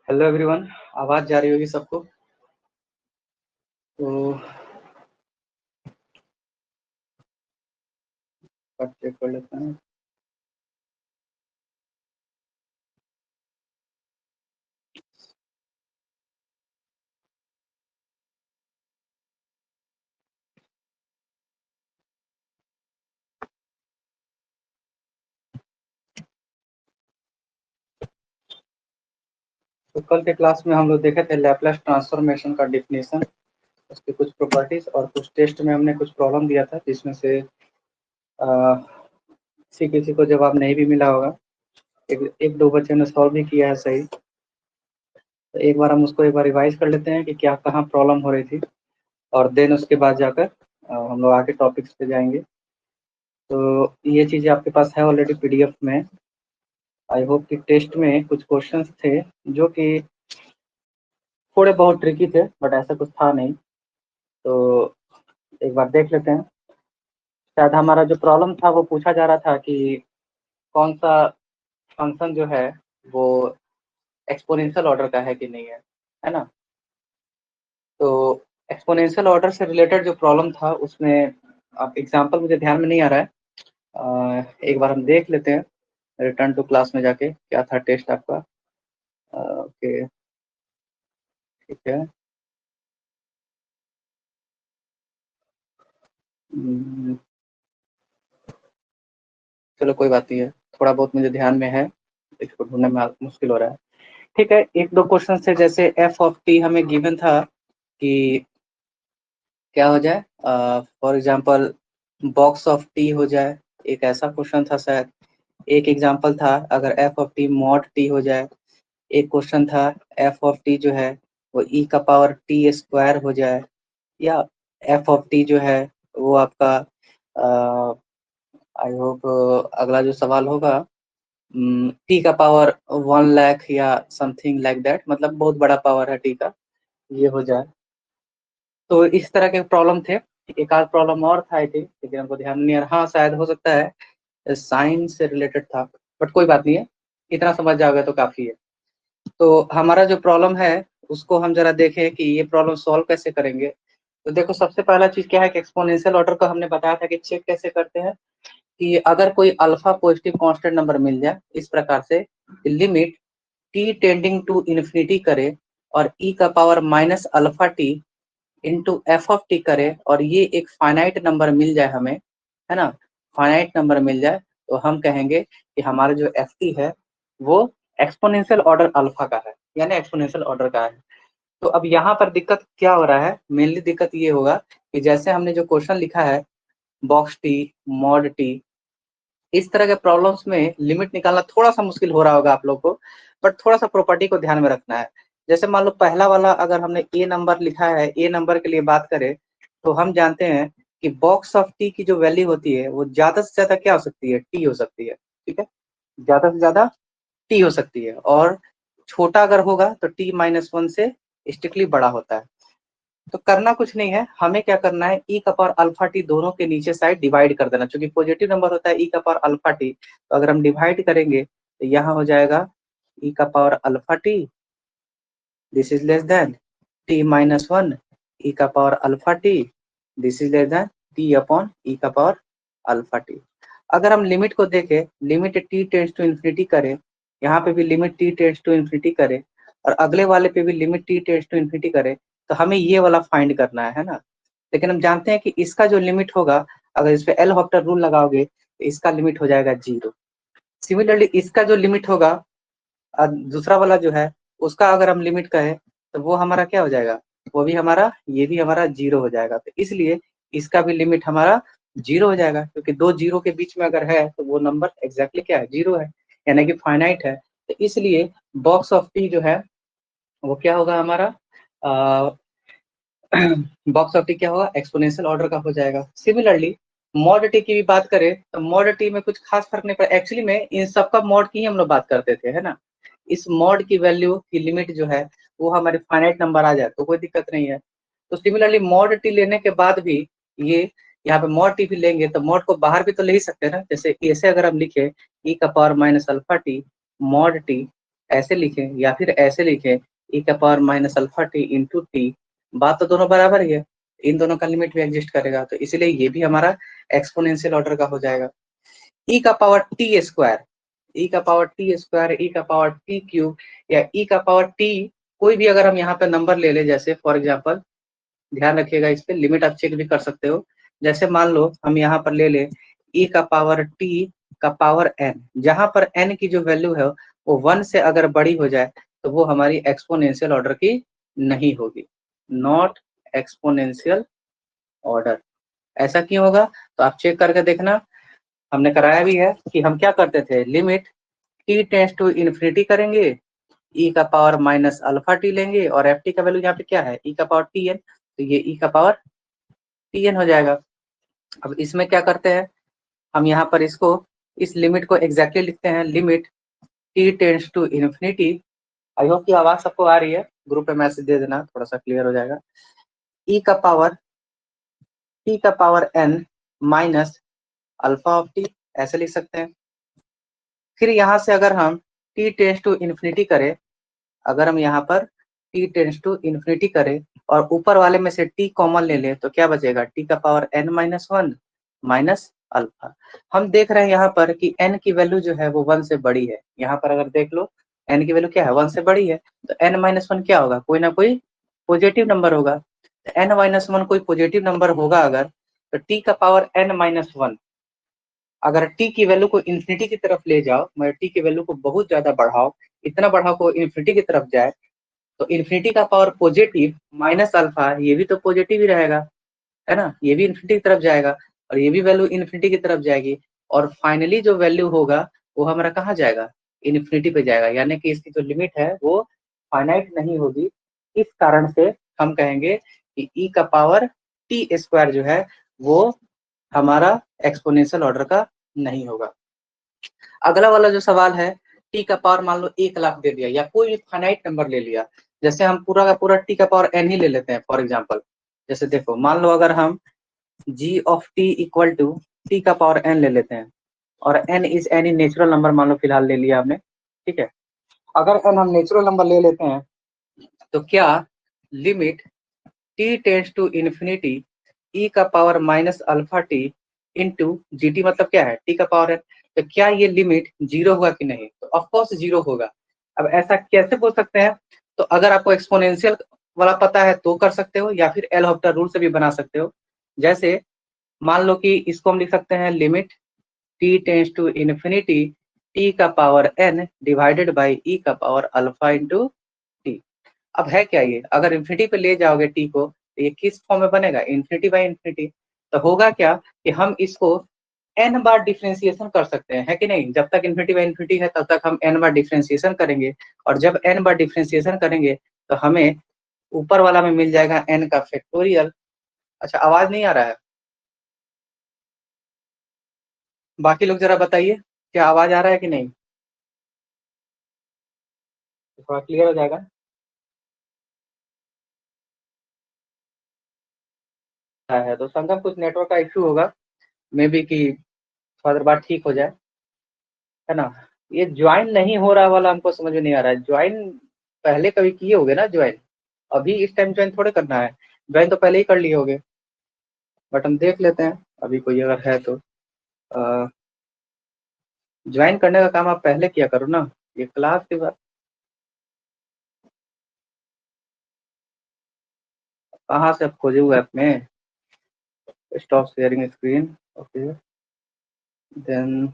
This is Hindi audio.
हेलो एवरीवन, आवाज जा रही होगी सबको। तो चेक कर लेते हैं। तो कल के क्लास में हम लोग देखे थे लैपलेस ट्रांसफॉर्मेशन का डिफिनेशन, उसकी कुछ प्रॉपर्टीज और कुछ टेस्ट में हमने कुछ प्रॉब्लम दिया था जिसमें से किसी किसी को जवाब नहीं भी मिला होगा। एक दो बच्चे ने सॉल्व भी किया है सही। तो एक बार हम उसको एक बार रिवाइज कर लेते हैं कि क्या कहाँ प्रॉब्लम हो रही थी, और देन उसके बाद जाकर हम लोग आगे टॉपिक्स पे जाएंगे। तो ये चीज़ें आपके पास है ऑलरेडी पीडीएफ में। आई होप कि टेस्ट में कुछ क्वेश्चंस थे जो कि थोड़े बहुत ट्रिकी थे, बट ऐसा कुछ था नहीं। तो एक बार देख लेते हैं। शायद हमारा जो प्रॉब्लम था वो पूछा जा रहा था कि कौन सा फंक्शन जो है वो एक्सपोनेंशियल ऑर्डर का है कि नहीं है ना। तो एक्सपोनेंशियल ऑर्डर से रिलेटेड जो प्रॉब्लम था उसमें आप एग्जांपल मुझे ध्यान में नहीं आ रहा है। एक बार हम देख लेते हैं रिटर्न टू क्लास में जाके क्या था टेस्ट आपका। ओके, ठीक है। हम्म, चलो कोई बात नहीं है, थोड़ा बहुत मुझे ध्यान में है, इसको ढूंढने में मुश्किल हो रहा है। ठीक है, एक दो क्वेश्चन से जैसे एफ ऑफ टी हमें गिवन था कि क्या हो जाए, for example box of T हो जाए, एक ऐसा क्वेश्चन था शायद। एक एग्जांपल था अगर F of T mod T हो जाए। एक क्वेश्चन था एफ ऑफ टी जो है वो ई का पावर टी स्क्वायर हो जाए, या एफ ऑफ टी जो है वो आपका आई होप अगला जो सवाल होगा टी का पावर 1 लाख या समथिंग लाइक दैट, मतलब बहुत बड़ा पावर है टी का, ये हो जाए। तो इस तरह के प्रॉब्लम थे। एक आध प्रॉब्लम और था आई थिंक, लेकिन हमको ध्यान नहीं आ रहा। हाँ, शायद हो सकता है साइंस से रिलेटेड था, बट कोई बात नहीं है, इतना समझ जाओगे तो काफी है। तो हमारा जो प्रॉब्लम है उसको हम जरा देखें कि ये प्रॉब्लम सॉल्व कैसे करेंगे। तो देखो, सबसे पहला चीज क्या है कि एक्सपोनेंशियल ऑर्डर को हमने बताया था कि चेक कैसे करते हैं कि अगर कोई अल्फा पॉजिटिव कांस्टेंट नंबर मिल जाए इस प्रकार से, limit t tending to infinity करे और ई का power minus alpha t into f of t करे, और ये एक फाइनाइट नंबर मिल जाए हमें, है ना, फाइनाइट नंबर मिल जाए, तो हम कहेंगे कि हमारा जो एफ टी है वो एक्सपोनेंशियल ऑर्डर अल्फा का है, यानी एक्सपोनेंशियल ऑर्डर का है। तो अब यहाँ पर दिक्कत क्या हो रहा है, मेनली दिक्कत ये होगा कि जैसे हमने जो क्वेश्चन लिखा है बॉक्स टी मॉड टी, इस तरह के प्रॉब्लम्स में लिमिट निकालना थोड़ा सा मुश्किल हो रहा होगा आप लोग को, बट थोड़ा सा प्रॉपर्टी को ध्यान में रखना है। जैसे मान लो पहला वाला अगर हमने ए नंबर लिखा है, ए नंबर के लिए बात करें तो हम जानते हैं कि बॉक्स ऑफ टी की जो वैल्यू होती है वो ज्यादा से ज्यादा क्या हो सकती है, टी हो सकती है। ठीक है, ज्यादा से ज्यादा टी हो सकती है, और छोटा अगर होगा तो टी माइनस वन से स्ट्रिक्टली बड़ा होता है। तो करना कुछ नहीं है, हमें क्या करना है, ई का पावर अल्फा टी दोनों के नीचे साइड डिवाइड कर देना, क्योंकि पॉजिटिव नंबर होता है ई का पावर अल्फा टी। तो अगर हम डिवाइड करेंगे तो यहाँ हो जाएगा ई का power alpha T, this is less than T minus one E का power alpha T, this is less than T upon E का पावर अल्फा टी। अगर हम लिमिट को देखें, limit T tends to infinity करें, यहाँ पे भी limit T tends to infinity करें, और अगले वाले पे भी limit T tends to infinity करें, तो हमें ये वाला फाइंड करना है ना। लेकिन हम जानते हैं कि इसका जो लिमिट होगा, अगर इस पे एल हॉप्टर रूल लगाओगे तो इसका लिमिट हो जाएगा 0। सिमिलरली इसका जो लिमिट होगा, दूसरा वाला जो है उसका अगर हम लिमिट कहें तो वो हमारा क्या हो जाएगा, वो भी हमारा, ये भी हमारा 0 हो जाएगा। तो इसलिए इसका भी लिमिट हमारा 0 हो जाएगा, क्योंकि दो जीरो के बीच में अगर है तो वो नंबर एग्जैक्टली क्या है, 0 है, यानी कि फाइनाइट है। तो इसलिए बॉक्स ऑफ टी जो है वो क्या होगा हमारा, बॉक्स ऑफ टी क्या होगा, एक्सपोनेंशियल ऑर्डर का हो जाएगा। सिमिलरली मॉड टी की भी बात करें तो मॉड टी में कुछ खास फर्क नहीं पड़ा, एक्चुअली में इन सबका मॉड की ही हम लोग बात करते थे, है ना। इस मॉड की वैल्यू की लिमिट जो है वो हमारे फाइनाइट नंबर आ जाए तो कोई दिक्कत नहीं है। तो सिमिलरली मॉड टी लेने के बाद भी ये यहाँ पे मॉड टी भी लेंगे तो मॉड को बाहर भी तो ले ही सकते हैं ना। जैसे ऐसे अगर हम लिखे ई का power minus alpha T mod T, ऐसे लिखें या फिर ऐसे लिखें e का power minus alpha t into T, बात तो दोनों बराबर ही है, इन दोनों का लिमिट भी एग्जिस्ट करेगा, तो इसलिए ये भी हमारा एक्सपोनेंशियल ऑर्डर का हो जाएगा। e का पावर टी स्क्वायर, e का पावर टी स्क्वायर, e का पावर टी क्यूब या e का पावर टी, कोई भी अगर हम यहाँ पे नंबर ले ले, जैसे फॉर एग्जांपल ध्यान रखिएगा, इस पे लिमिट आप चेक भी कर सकते हो। जैसे मान लो हम यहाँ पर ले ले e का पावर t का पावर n, जहां पर n की जो वैल्यू है वो 1 से अगर बड़ी हो जाए तो वो हमारी एक्सपोनेंशियल ऑर्डर की नहीं होगी, नॉट एक्सपोनेंशियल ऑर्डर। ऐसा क्यों होगा, तो आप चेक करके देखना, हमने कराया भी है कि हम क्या करते थे, limit t tends to infinity करेंगे, e का पावर माइनस अल्फा टी लेंगे और एफ टी का वैल्यू यहाँ पे क्या है, e का पावर टी एन, तो ये e का पावर टी एन हो जाएगा। अब इसमें क्या करते हैं, हम यहाँ पर इसको, इस लिमिट को एग्जैक्टली लिखते हैं, limit t tends to infinity, I hope की आवाज सबको आ रही है, ग्रुप पे मैसेज दे देना, थोड़ा सा क्लियर हो जाएगा, e का पावर t का power n minus alpha of T, ऐसे लिख सकते हैं। फिर यहाँ से अगर हम t टेंस टू इन्फिनिटी करें, अगर हम यहाँ पर t टेंस टू इन्फिनिटी करें और ऊपर वाले में से t कॉमन ले लें तो क्या बचेगा, t का power n minus one minus alpha. हम देख रहे हैं यहाँ पर कि n की वैल्यू जो है वो 1 से बड़ी है, यहाँ पर अगर देख लो n की वैल्यू क्या है, 1 से बड़ी है, तो n माइनस वन क्या होगा, कोई ना कोई पॉजिटिव नंबर होगा, तो n माइनस वन कोई पॉजिटिव नंबर होगा अगर, तो t का पावर n माइनस वन, अगर t की वैल्यू को इन्फिनिटी की तरफ ले जाओ, मतलब t की वैल्यू को बहुत ज्यादा बढ़ाओ, इतना बढ़ाओ को इन्फिनिटी की तरफ जाए, तो इन्फिनिटी का पावर पॉजिटिव माइनस अल्फा, ये भी तो पॉजिटिव ही रहेगा, है ना, ये भी इन्फिनिटी की तरफ जाएगा और ये भी वैल्यू इन्फिनिटी की तरफ जाएगी, और फाइनली जो वैल्यू होगा वो हमारा कहाँ जाएगा, इन्फिनिटी पे जाएगा, यानी कि इसकी जो लिमिट है वो फाइनाइट नहीं होगी। इस कारण से हम कहेंगे कि e का पावर टी स्क्वायर जो है वो हमारा एक्सपोनेंशियल ऑर्डर का नहीं होगा। अगला वाला जो सवाल है, टी का पावर मान लो 1,00,000 दे दिया या कोई भी फाइनाइट नंबर ले लिया, जैसे हम पूरा का पूरा टी का पावर एन ही ले लेते हैं फॉर एग्जांपल, जैसे देखो मान लो अगर हम g of t equal to t का पावर n ले लेते हैं, और n is any natural number मान लो फिलहाल ले लिया हमने, ठीक है, अगर n हम नेचुरल नंबर ले लेते हैं तो क्या limit t tends to infinity e का power minus alpha t into g t, मतलब क्या है t का पावर है, तो क्या ये लिमिट जीरो होगा कि नहीं, तो ऑफकोर्स जीरो होगा। अब ऐसा कैसे बोल सकते हैं, तो अगर आपको एक्सपोनेंशियल वाला पता है तो कर सकते हो, या फिर एल हॉपिटल रूल से भी बना सकते हो। जैसे मान लो कि इसको हम लिख सकते हैं limit t tends to infinity t का power n divided by e का पावर अल्फा इंटू टी। अब है क्या ये, अगर इन्फिनिटी पे ले जाओगे टी को तो ये किस फॉर्म में बनेगा, इन्फिनिटी बाई इन्फिनिटी, तो होगा क्या कि हम इसको n बार डिफ्रेंसिएशन कर सकते हैं, है कि नहीं, जब तक इन्फिनिटी बाई इन्फिनिटी है तब तक हम n बार डिफ्रेंसिएशन करेंगे, और जब n बार डिफ्रेंसिएशन करेंगे तो हमें ऊपर वाला में मिल जाएगा n का फैक्टोरियल। अच्छा आवाज नहीं आ रहा है, बाकी लोग जरा बताइए क्या आवाज आ रहा है कि नहीं, थोड़ा क्लियर हो जाएगा। है तो संगम कुछ नेटवर्क का इशू होगा, मे बी कि थोड़ा देर बाद ठीक हो जाए, है ना। ये ज्वाइन नहीं हो रहा वाला हमको समझ में नहीं आ रहा है, ज्वाइन पहले कभी किए होगे ना ज्वाइन, अभी इस टाइम ज्वाइन थोड़े करना है, ज्वाइन तो पहले ही कर लिए होगे, बट हम देख लेते हैं अभी कोई अगर है तो। ज्वाइन करने का काम आप पहले किया करो ना, ये क्लास के बाद कहाँ से आप खोजे हुए ऐप में, stop sharing screen, okay then